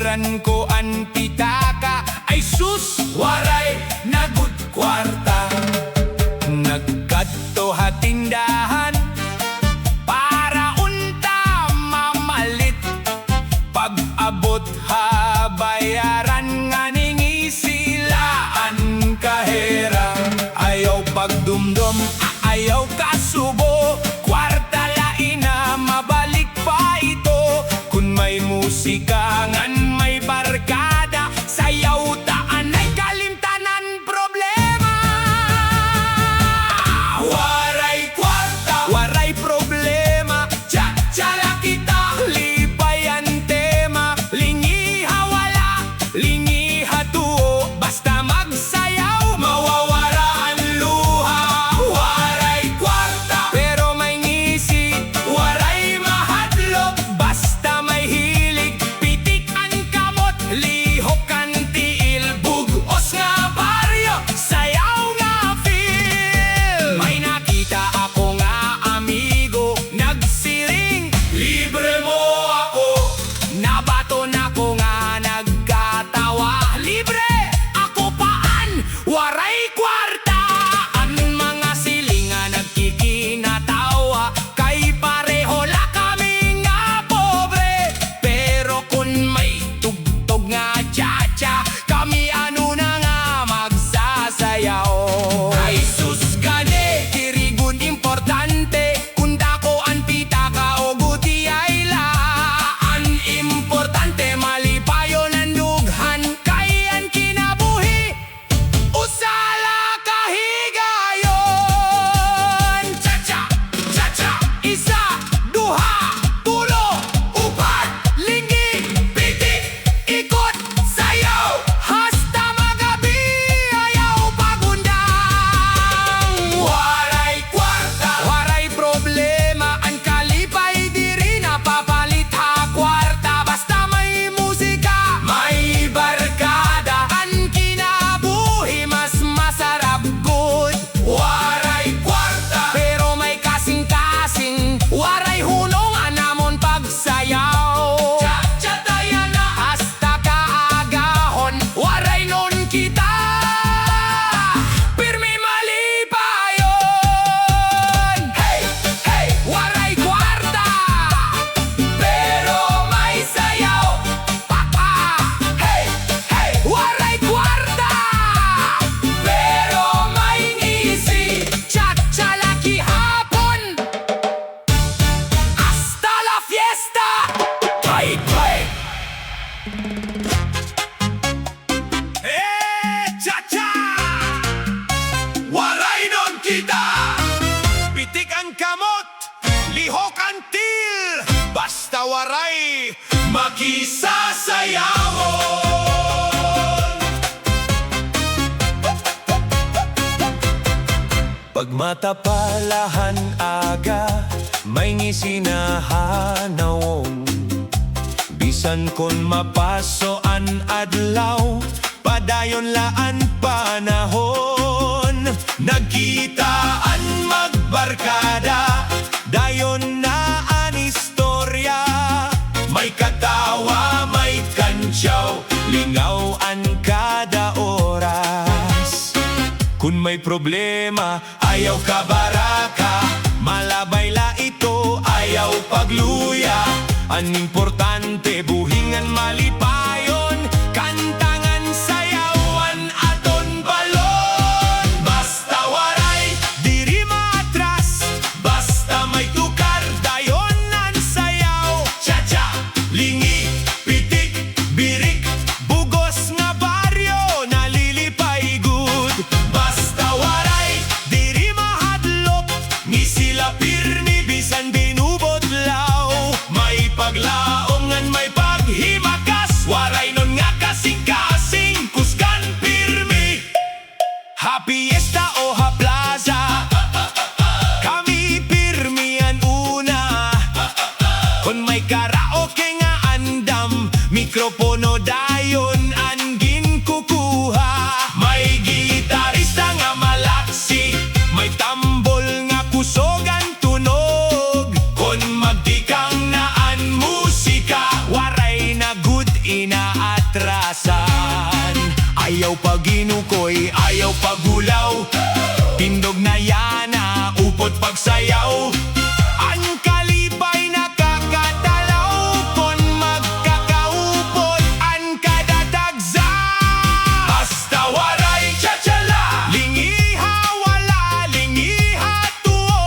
Biran ko ang pitaka, ay sus, waray na good kwarta. Nagkadto hatindahan para unta mamalit. Pag-abot ha bayaran nga ningisilaan kahera. Ayaw pagdumdum, ayaw kasubo, kwarta lain na mabalik pa ito. Kung may musika ngan may barkada, sayaw taan ay kalimtanan problema. Waray kwarta, waray problema, tsa-tsala kita, libay ang tema. Lingiha wala, lingiha tuo, basta magsayaw, mawawara ang luha. Waray kwarta, pero may ngisi, waray mahadlok, basta may hilig. Pitik ang kamot, lihok ang tiil, bugos nga baryo, sayaw nga feel. May nakita ako nga amigo, nagsiring, libre mo ako. Nabaton ako nga nagkatawa, libre ako paan, waray kwarta. Ang mga silinga nagkikinatawa, kay pareho la kami nga pobre. Pero kung may tugtog nga cha-cha, kami ano na nga magsasayaw. Ay sus gani, tirigun importante, kung dako ang pitaka o guti ay laan. Importante malipayon ang dughan, kay ang kinabuhi usala kahigayon. Cha-cha, cha-cha, isa, duha, tulo, upat, linggi, pitik, ikot, sayaw, hasta magabi, ayaw pagundang. Waray kwarta, waray problema, ang kalipay diri napapalit ha kwarta. Basta may musika, may barkada, ang kinabuhi mas masarap good. Waray kwarta, pero may kasing-kasing, waray hulong anamon pagsayaw. Cha-cha tayo na hasta kaagahon, waray nun kita, pirmi malipayon. Hey, hey, waray kwarta, pero may sayaw. Hey, hey, waray kwarta, pero may ngisi. Cha-cha laki hapon, hasta la fiesta. Play, play. Cha-cha, waray nun kita. Pitik ang kamot, lihok ang til, basta waray makisasayawon. Pag matapalahan aga, may ngisinahanaong. Bisan kon mapasoan adlaw, padayon laan panahon. Nagkitaan magbarkada, dayon na an istorya. May katawa, may kantsaw, lingaw ang kada oras. Kun may problema, ayaw ka baraka, malabay la ito, ayaw pagluya. Ang importante, buhingan malipayon, kantangan sayawan aton balon. Basta waray, diri matras, basta may tukar, dayon ang sayaw. Cha-cha, lingi, pitik, birik, bugos nga baryo, nalilipay good. Basta waray, diri mahadlok, ni sila pirmi, bisan binubodlaw. May paglaongan, may paghimakas, waray nun nga kasing-kasing, kusgan pirmi. Hapiesta o haplaza, kami pirmi ang una. Kung may karaoke nga andam, mikropono dayon ang ginkukuha. May gitarista nga malaksi, may tambol nga kusog ang tunog. Kung magdikang naan musika, waray na good ina Ayaw paginukoy, ayaw pagulaw. Tindog na yana, upot pagsayaw. Ang kalipay nakakatalaw, kon magkakaupot ang kadadagsa. Basta waray tsatsala, lingiha wala, lingiha tuo.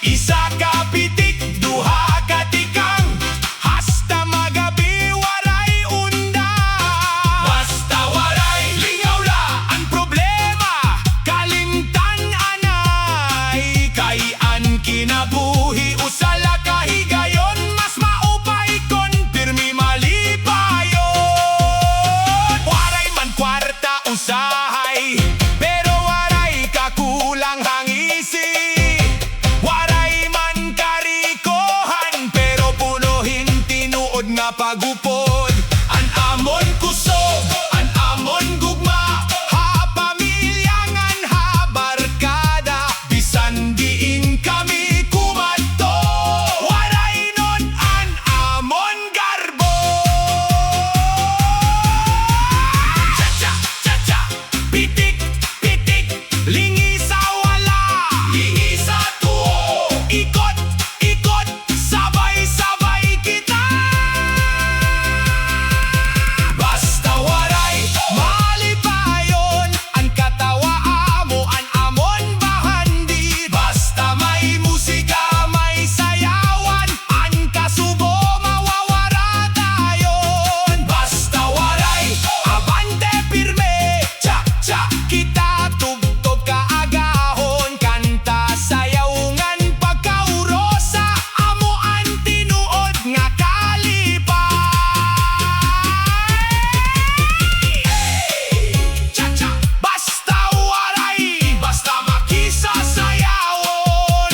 Isa ka pitik, duha ka tikang, hasta magabi waray unda. Basta waray lingaw la ang problema, kalimtan anay. Kay an kinabuhi usala kahigayon, mas maupay kon pirmi malipayon. Waray man kwarta usahay, pero waray kakulang hangisi. Waray man karikohan, pero punuhin tinuod nga pagupod. An amon kusog, an amon gugma, ha pamilyangan, ha barkada, bisan diin kami kumadto. Waray nun an amon garbo. Cha-cha, cha-cha, pitik, pitik, lingi sa wala, lingi sa tuo. Ikot, ikot, sabay-sabay kita. Basta waray malipayon, ang katawa amo, an amon bahandi. Basta may musika, may sayawan, ang kasubo mawawara tayon. Basta waray abante pirme, tsak-tsak kita tugtog kaagahon. Kanta sayawngan pagkaurosa, amo ang tinuod nga kalipay. Cha-cha, basta waray, basta makisa sayawon.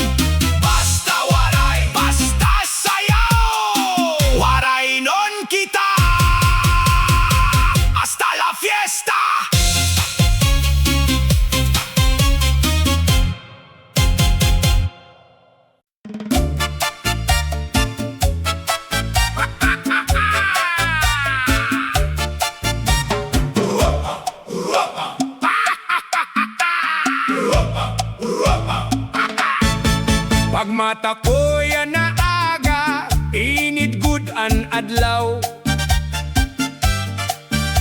Basta waray, basta sayaw. Waray non kita, hasta la fiesta. Pag mata ko yan na aga, init good an adlaw.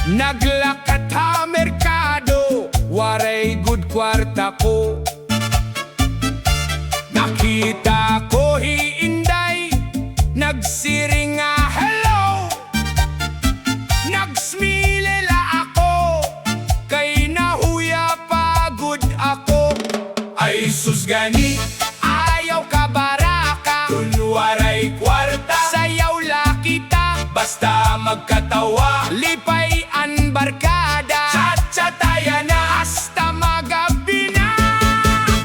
Naglakat ha merkado, waray good kwarta ko. Nakita ko hiinday, nagsiring nga hello. Nagsmilela ako, kay nahuya pagod ako. Ay sus gani, ayaw ka baraka, kunwaray kwarta, sayaw la kita. Basta magkatawa, lipay an barkada, chat-chataya na hasta magabi na.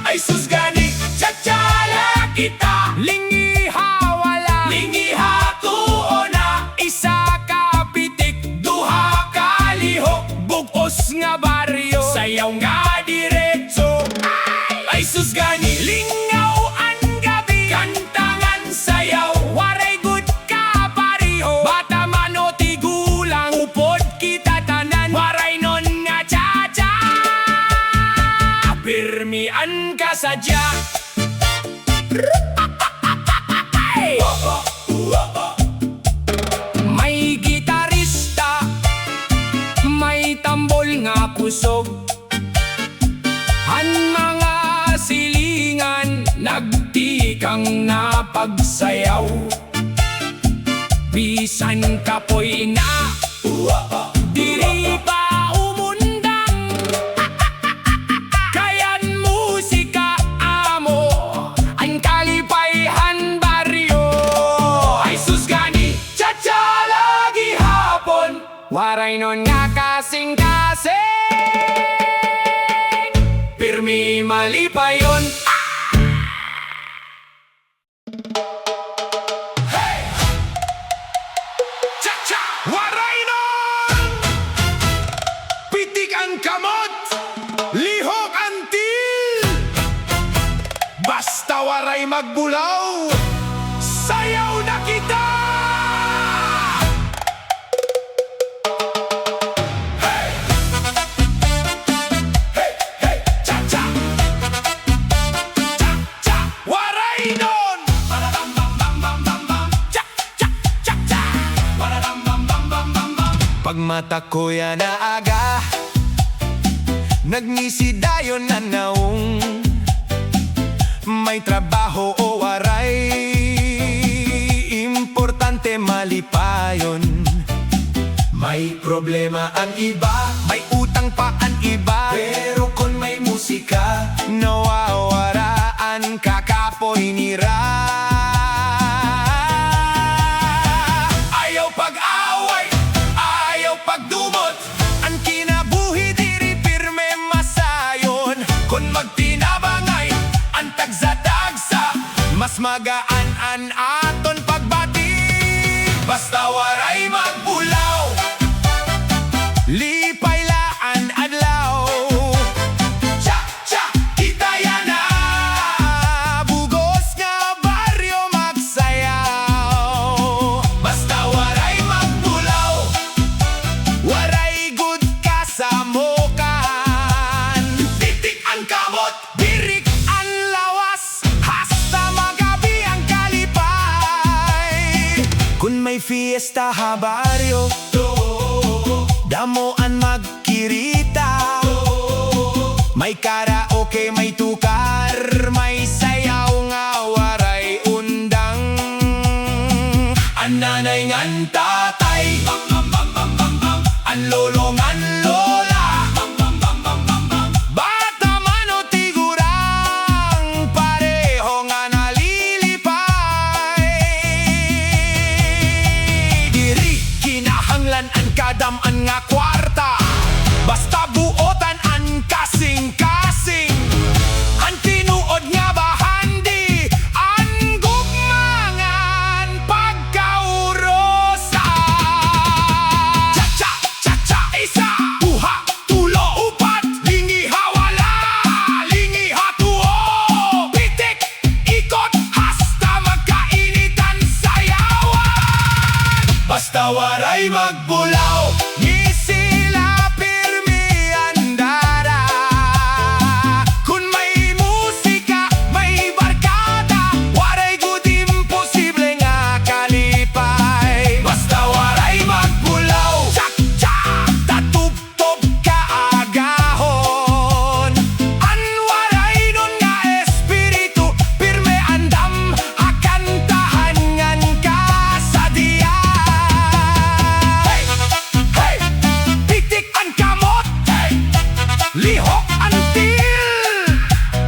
Ay sus gani, chat-chala kita, lingiha wala, lingiha tuo na. Isa ka pitik, duha ka lihok, bugos nga baryo, sayaw nga diretso. Ay sus gani, lingaw ang gabi, kantangan sayaw, waray good ka pariho. Bata man o tigulang, upod kita tanan, waray non nga cha-cha. Pirmian ka sadya. May gitarista, may tambol nga kusog, an mga silingan, nagtikang na pagsayaw. Bisan kapoy na, diri pa umundang, kayan musika amo, ang kalipayhan baryo. Ay sus gani, cha-cha lagi hapon, waray non nga kasing-kasing, pirmi malipayon. Waray nun! Pitik ang kamot, lihok ang til. Basta waray magbulaw, sayaw na kita! Hey! Pag mata ko yan na aga, nagnisidayon na naong may trabaho o waray, importante malipayon. May problema ang iba, may utang pa ang iba, pero kung may musika, nawawaraan kakapoy nira. Ayaw pag-away, ayaw pagdumot, ang kinabuhi diri pirme masayon. Kung magtinabangay, ang tagsa-tagsa, mas magaan an aton pagbati. Basta waray magbulaw, lipay laan adlaw. Cha-cha, kita yan na, bugos nga baryo magsayaw. Basta waray magbulaw, waray good kasamokan. Titik ang kamot, birik ang lawas, hasta magabi ang kalipay. Kung may fiesta ha baryo, damoan magkirita, may karaoke, may tukar, may sayaw nga waray undang. Ang nanay ngan tatay, ang lolo ngan lola, bata man o tigurang, pareho nga nalilipay. Diri kinahanglan ang kadaman nga kwarta, basta buotan ang kasing-kasing. Ang tinuod nga bahandi, ang gugmangan pagkaurosa. Cha-cha, cha-cha, isa, duha, tulo, upat, lingi hawala, lingi hatuo, pitik, ikot, hasta magkainitan sayawan. Basta waray magbulaw, sila pirmi andara. Kung may musika, may barkada, waray good imposible nga kalipay. Basta waray magbulaw, tsak-tsak, tatubtob ka agahon. An waray nun nga espiritu, pirme andam, akantahan ngan ka sa diya. Hey! Hey! Titik ang kamot, hey! Lihok ang til,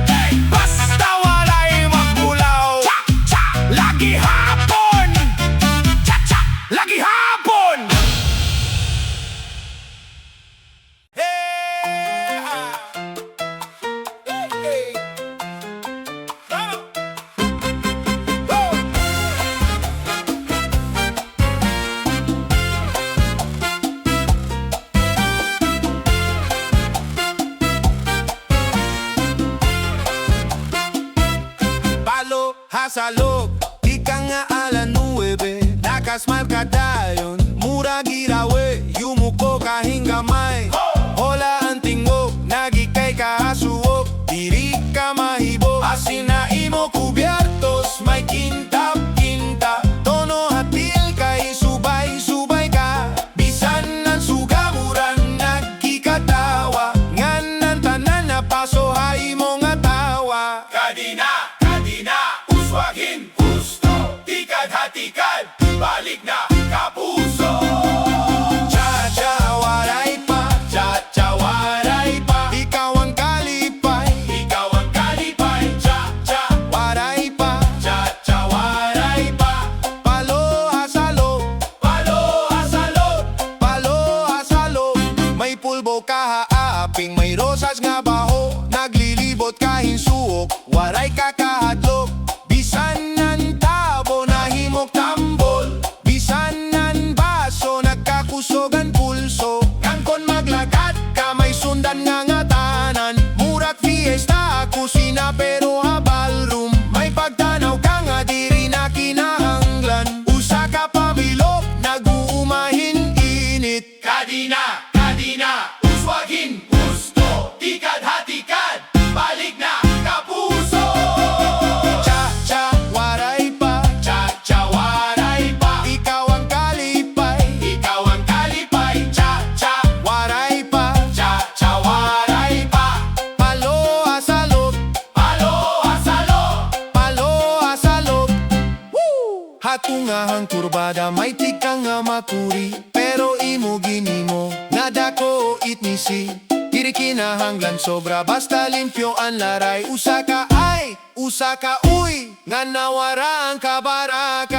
hey! Basta waray magbulaw, cha-cha, lagi hapon, cha-cha, lagi hapon. Hey! Hey! Oh! Oh! Palo, hasalog, ika nga ala 9, nakas markadayon, mura girawe, yumuko kahing gamay. Hola ang tingog, nagikay kahasuog, diri ka mahibog, asin na imo kubyertos, may kintab-kinta, tono hatil kay subay-subay ka, bisan ng sugamuran nagkikatawa, nganan tanan na paso ha imo nga tawa. Kadina, uswagin, gusto, tikad-hatikad, balik na kapuso. Cha-cha, waray pa, cha-cha, waray pa, ikaw ang kalipay, cha-cha, waray pa, cha-cha, waray pa. Palo, hasalo, may pulbo ka haaping, may rosas nga baho, naglilibot kahin suok, waray ka kahadlok. Bisan nan tabo nahimok tambol, bisan nan baso nagkakusogan pulso. Kangkon maglakad ka may sundan nga ngatanan, murak fiesta kusina pero ha ballroom. May pagtanaw ka nga diri na kinahanglan, usa ka pamilok nag-uumahin init. Kadina, uswagin, gusto, tikad-hatikad, balik na kapuso. Cha-cha, waray pa, cha-cha, waray pa, ikaw ang kalipay, cha mapuri, pero imo ginimo nadako itnisi. Diri kinahanglan sobra basta limpyo ang laray. Usa ka uy, nga nawara ang kabaraka.